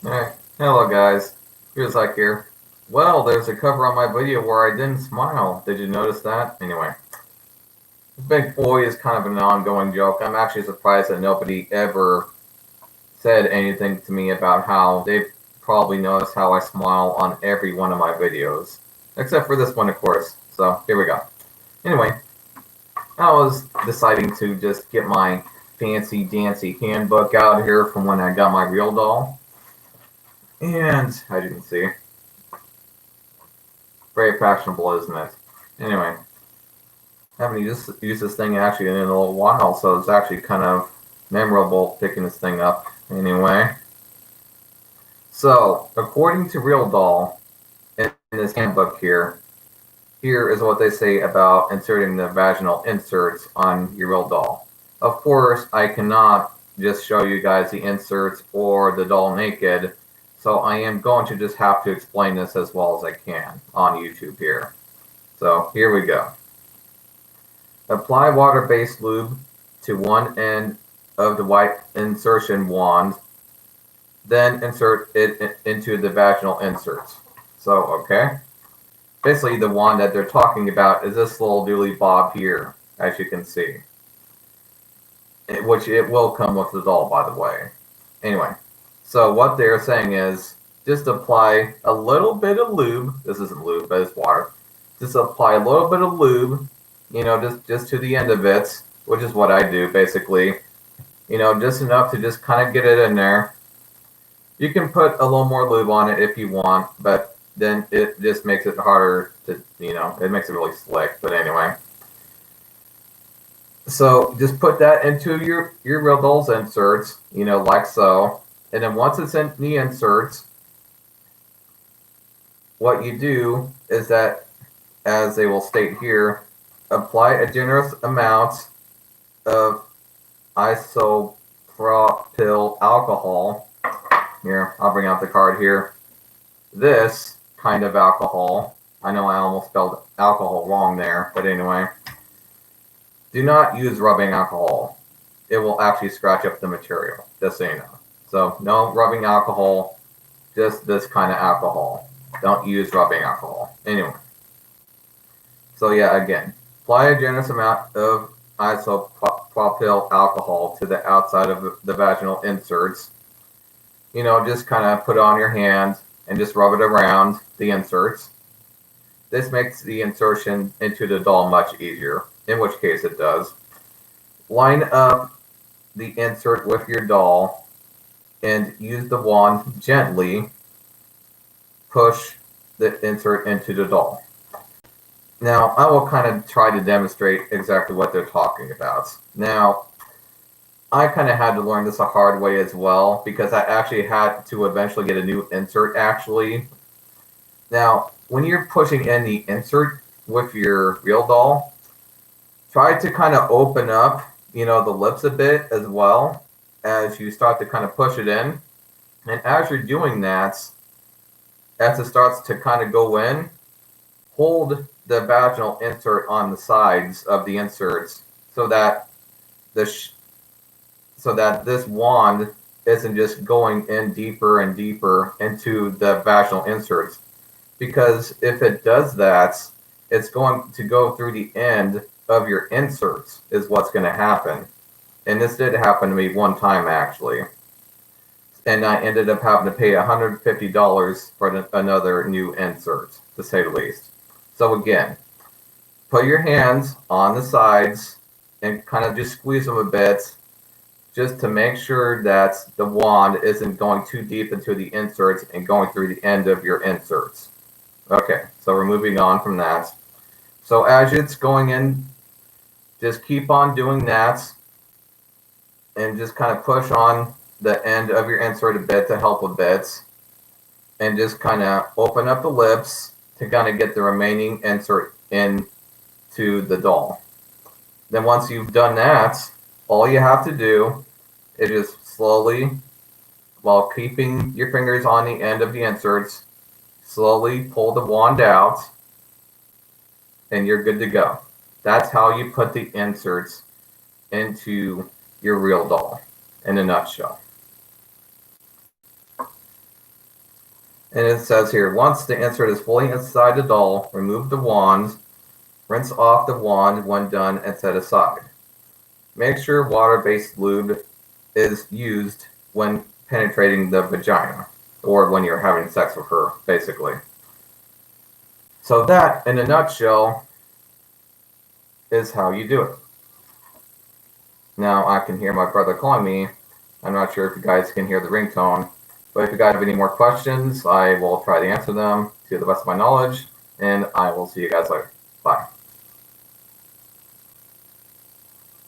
Alright, hello guys, here's Zach here. Well, there's a cover on my video where I didn't smile. Did you notice that? Anyway, this big boy is kind of an ongoing joke. I'm actually surprised that nobody ever said anything to me about how they've probably noticed how I smile on every one of my videos. Except for this one, of course. So, here we go. Anyway, I was deciding to just get my fancy dancy handbook out here from when I got my Realdoll. And, as you can see, very fashionable, isn't it? Anyway, I haven't used this thing actually in a little while, so it's actually kind of memorable picking this thing up. Anyway, so according to Realdoll, in this handbook here is what they say about inserting the vaginal inserts on your Realdoll. Of course, I cannot just show you guys the inserts or the doll naked, so I am going to just have to explain this as well as I can on YouTube here. So here we go. Apply water-based lube to one end of the white insertion wand, then insert it into the vaginal inserts. So, okay. Basically, the wand that they're talking about is this little dooley bob here, as you can see. Which it will come with the doll, by the way. Anyway, so what they're saying is just apply a little bit of lube. This isn't lube, but it's water. Just apply a little bit of lube, just to the end of it, which is what I do basically. Just enough to just kind of get it in there. You can put a little more lube on it if you want, but then it just makes it harder to, it makes it really slick. But anyway. So just put that into your Realdoll's inserts, like so. And then once it's in the inserts, what you do is that, as they will state here, apply a generous amount of isopropyl alcohol. Here, I'll bring out the card here. This kind of alcohol. I know I almost spelled alcohol wrong there, but anyway. Do not use rubbing alcohol. It will actually scratch up the material, just so you know. So no rubbing alcohol, just this kind of alcohol. Don't use rubbing alcohol. Anyway. So yeah, again, apply a generous amount of isopropyl alcohol to the outside of the vaginal inserts. Just kind of put it on your hand and just rub it around the inserts. This makes the insertion into the doll much easier, in which case it does. Line up the insert with your doll and use the wand gently push the insert into the doll. Now, I will kind of try to demonstrate exactly what they're talking about. Now, I kind of had to learn this a hard way as well, because I actually had to eventually get a new insert, actually. Now, when you're pushing in the insert with your Realdoll, try to kind of open up, the lips a bit as well as you start to kind of push it in. And as you're doing that, as it starts to kind of go in, hold the vaginal insert on the sides of the inserts so that this wand isn't just going in deeper and deeper into the vaginal inserts. Because if it does that, it's going to go through the end of your inserts is what's going to happen. And this did happen to me one time, actually. And I ended up having to pay $150 for another new insert, to say the least. So again, put your hands on the sides and kind of just squeeze them a bit, just to make sure that the wand isn't going too deep into the inserts and going through the end of your inserts. Okay, so we're moving on from that. So as it's going in, just keep on doing that and just kind of push on the end of your insert a bit to help with bits. And just kind of open up the lips to kind of get the remaining insert into the doll. Then once you've done that, all you have to do is just slowly, while keeping your fingers on the end of the inserts, slowly pull the wand out, and you're good to go. That's how you put the inserts into your Realdoll in a nutshell. And it says here, once the insert is fully inside the doll, remove the wand, rinse off the wand when done, and set aside. Make sure water-based lube is used when penetrating the vagina, or when you're having sex with her, basically. So that, in a nutshell, is how you do it. Now I can hear my brother calling me. I'm not sure if you guys can hear the ringtone, but if you guys have any more questions, I will try to answer them to the best of my knowledge, and I will see you guys later. Bye.